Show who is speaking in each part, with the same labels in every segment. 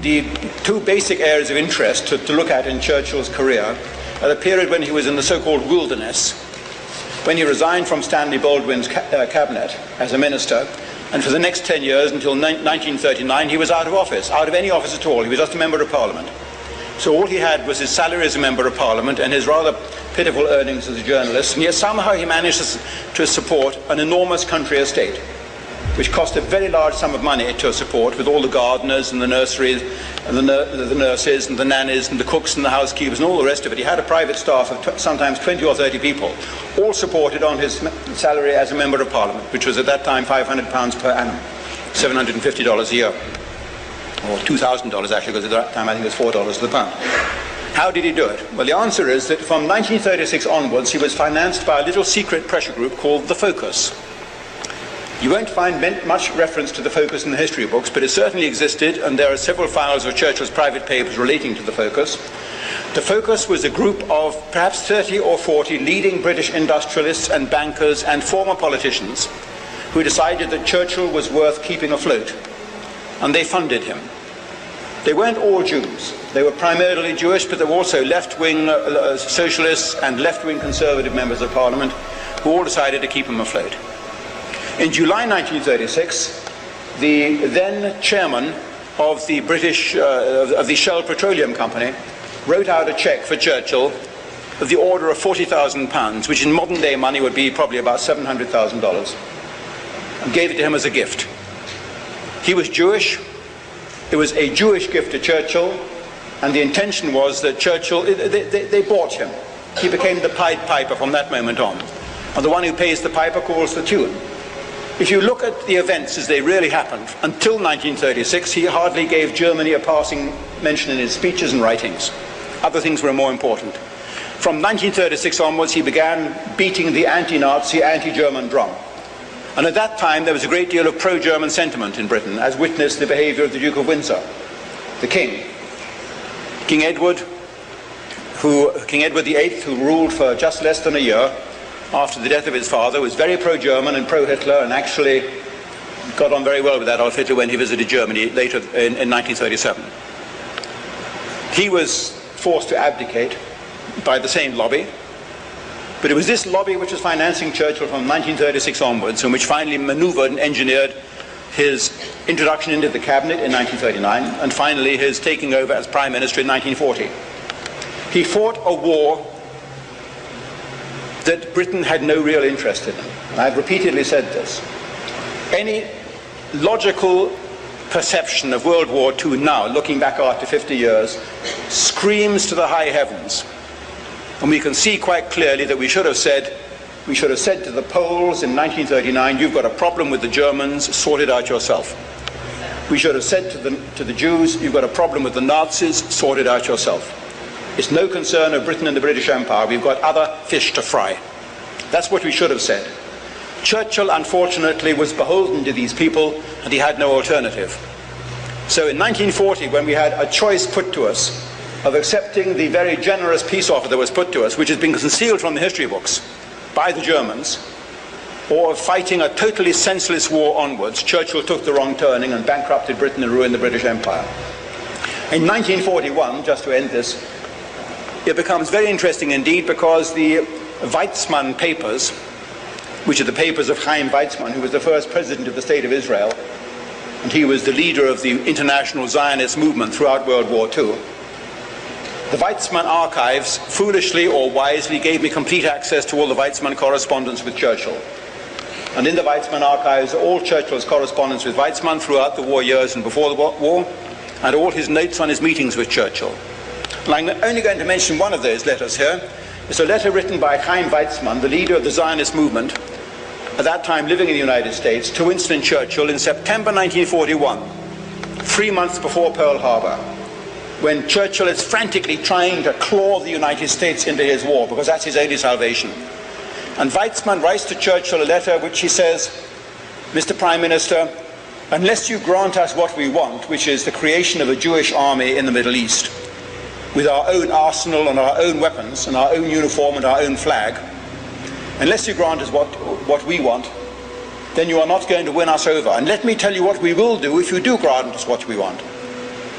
Speaker 1: the two basic areas of interest to look at in Churchill's career are the period when he was in the so-called wilderness, when he resigned from Stanley Baldwin's cabinet as a minister, and for the next 10 years, until 1939, he was out of office, out of any office at all. He was just a member of Parliament. So all he had was his salary as a member of Parliament and his rather pitiful earnings as a journalist, and yet somehow he managed to support an enormous country estate, which cost a very large sum of money to support, with all the gardeners and the nurseries and the nurses and the nannies and the cooks and the housekeepers and all the rest of it. He had a private staff of sometimes 20 or 30 people, all supported on his salary as a member of Parliament, which was at that time £500 per annum, $750 a year, or $2,000 actually, because at that time I think it was $4 to the pound. How did he do it? Well, the answer is that from 1936 onwards, he was financed by a little secret pressure group called The Focus. You won't find much reference to The Focus in the history books, but it certainly existed, and there are several files of Churchill's private papers relating to The Focus. The Focus was a group of perhaps 30 or 40 leading British industrialists and bankers and former politicians who decided that Churchill was worth keeping afloat, and they funded him. They weren't all Jews. They were primarily Jewish, but there were also left-wing socialists and left-wing conservative members of Parliament who all decided to keep him afloat. In July 1936, the then chairman of the British, of the Shell Petroleum Company, wrote out a cheque for Churchill of the order of £40,000, which in modern day money would be probably about $700,000, and gave it to him as a gift. He was Jewish. It was a Jewish gift to Churchill, and the intention was that Churchill, they bought him. He became the Pied Piper from that moment on, and the one who pays the piper calls the tune. If you look at the events as they really happened, until 1936, he hardly gave Germany a passing mention in his speeches and writings. Other things were more important. From 1936 onwards, he began beating the anti-Nazi, anti-German drum. And at that time, there was a great deal of pro-German sentiment in Britain, as witnessed the behavior of the Duke of Windsor, the King. King Edward VIII, who ruled for just less than a year, after the death of his father, was very pro-German and pro-Hitler, and actually got on very well with Adolf Hitler when he visited Germany later in 1937. He was forced to abdicate by the same lobby, but it was this lobby which was financing Churchill from 1936 onwards, and which finally maneuvered and engineered his introduction into the cabinet in 1939, and finally his taking over as Prime Minister in 1940. He fought a war that Britain had no real interest in. And I've repeatedly said this. Any logical perception of World War II now, looking back after 50 years, screams to the high heavens. And we can see quite clearly that we should have said to the Poles in 1939, you've got a problem with the Germans, sort it out yourself. We should have said to the Jews, you've got a problem with the Nazis, sort it out yourself. It's no concern of Britain and the British Empire. We've got other fish to fry. That's what we should have said. Churchill, unfortunately, was beholden to these people, and he had no alternative. So in 1940, when we had a choice put to us of accepting the very generous peace offer that was put to us, which has been concealed from the history books by the Germans, or of fighting a totally senseless war onwards, Churchill took the wrong turning and bankrupted Britain and ruined the British Empire. In 1941, just to end this, it becomes very interesting indeed, because the Weizmann papers, which are the papers of Chaim Weizmann, who was the first president of the State of Israel, and he was the leader of the international Zionist movement throughout World War II. The Weizmann archives, foolishly or wisely, gave me complete access to all the Weizmann correspondence with Churchill. And in the Weizmann archives, all Churchill's correspondence with Weizmann throughout the war years and before the war, and all his notes on his meetings with Churchill. And I'm only going to mention one of those letters here. It's a letter written by Chaim Weizmann, the leader of the Zionist movement, at that time living in the United States, to Winston Churchill in September 1941, 3 months before Pearl Harbor, when Churchill is frantically trying to claw the United States into his war, because that's his only salvation. And Weizmann writes to Churchill a letter which he says, Mr. Prime Minister, unless you grant us what we want, which is the creation of a Jewish army in the Middle East, with our own arsenal and our own weapons and our own uniform and our own flag, unless you grant us what we want, then you are not going to win us over. And let me tell you what we will do if you do grant us what we want.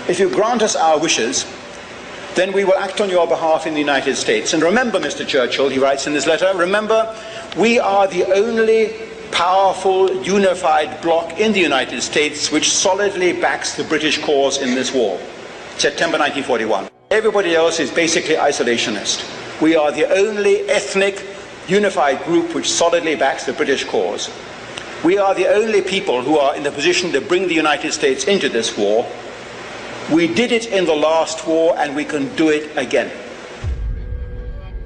Speaker 1: If you grant us our wishes, then we will act on your behalf in the United States. And remember, Mr. Churchill, he writes in his letter, remember, we are the only powerful, unified bloc in the United States which solidly backs the British cause in this war. September 1941. Everybody else is basically isolationist. We are the only ethnic, unified group which solidly backs the British cause. We are the only people who are in the position to bring the United States into this war. We did it in the last war, and we can do it again.